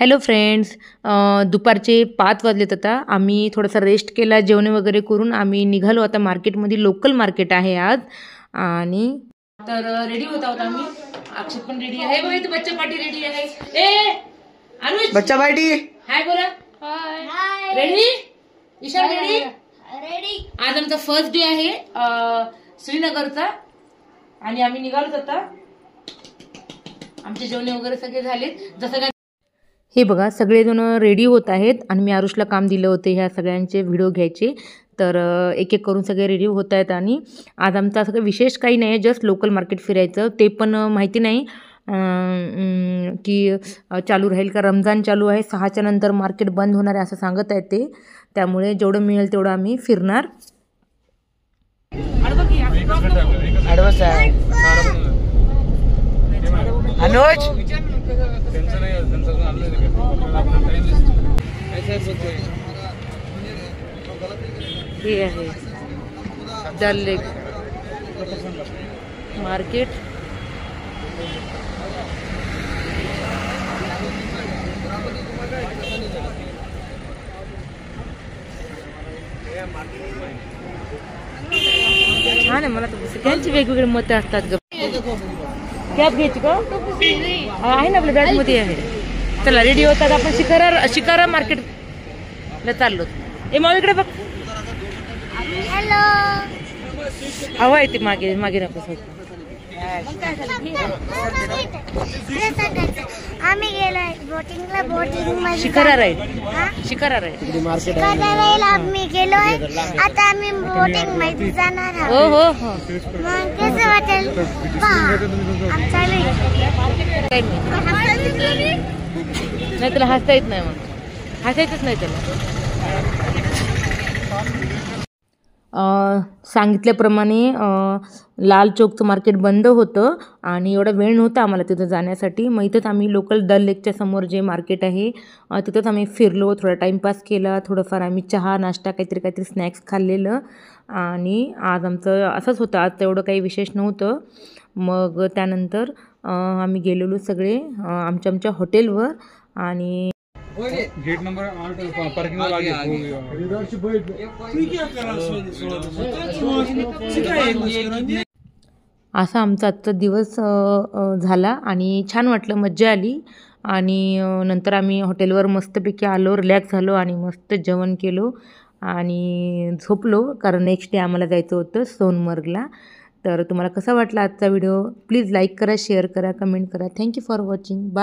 Hello friends, दुपारचे 5 वाजलेत. आता आम्ही थोडासा रेस्ट केला, जेवण वगैरे करून आम्ही निघालो आता मार्केटमध्ये. लोकल मार्केट आहे आज. आणि तर रेडी होता आम्ही. अक्षत पण रेडी आहे. बघा इथे बच्चा पार्टी रेडी आहे. ए अनुज, बच्चा पार्टी हाय बोला. हाय. रेडी? ईशा रेडी? रेडी. आज आमचा फर्स्ट डे आहे श्रीनगरचा आणि आम्ही निघालोत आता. आमचे जेवण वगैरे सगळे झालेत. जसं हे बघा सगळेजण रेडी होत आहेत आणि मी आरुषला काम दिलं होतं ह्या सगळ्यांचे व्हिडिओ घ्यायचे. तर एक एक करून सगळे रेडी होत आहेत. आणि आज आमचं असं काही विशेष काही नाही आहे, जस्ट लोकल मार्केट फिरायचं. ते पण माहिती नाही की चालू राहील का. रमजान चालू आहे, 6च्या नंतर मार्केट बंद होणार आहे असं सांगत आहेत ते. त्यामुळे जेवढं मिळेल तेवढं आम्ही फिरणार. हे आहे डल लेक मार्केट. छान आहे. मला तर सगळ्यांची वेगवेगळी मतं असतात. कॅब घ्यायची का आहे ना आपल्या बॅगमध्ये आहे. चला रेडी होतात आपण. शिकारा मार्केटला चाललो. ए मग इकडे बघ. हॅलो. हवा येते मागे मागे नको. आम्ही गेलोय बोटिंगला. Boating shikara ride. Shikara ride आम्ही गेलोय. आता आम्ही बोटिंग मध्ये जाणार आहोत. हो हो हो. मग कसं वाटेल आमचा नाही त्याला हसता येत नाही. मग हसायचंच नाही त्याला. सांगितल्याप्रमाणे लाल चौकचं मार्केट बंद होतं आणि एवढा वेळ नव्हता आम्हाला तिथं जाण्यासाठी. मग इथंच आम्ही लोकल डल लेकच्या समोर जे मार्केट आहे तिथंच आम्ही फिरलो, थोडा टाईमपास केला. थोडंफार आम्ही चहा नाश्ता काहीतरी स्नॅक्स खाल्लेलं. आणि आज आमचं असंच होतं. आज तेवढं काही विशेष नव्हतं. मग त्यानंतर आम्ही गेलेलो सगळे आमच्या हॉटेलवर. आणि गेट नंबर 8 पार्किंग असा आमचा आजचा दिवस झाला आणि छान वाटलं, मज्जा आली. आणि नंतर आम्ही हॉटेलवर मस्तपैकी आलो, रिलॅक्स झालो आणि मस्त जेवण केलो आणि झोपलो. कारण नेक्स्ट डे आम्हाला जायचं होतं सोनमर्गला. तर तुम्हाला कसा वाटला आजचा व्हिडिओ? प्लीज लाईक करा, शेअर करा, कमेंट करा. Thank you for watching. बाय.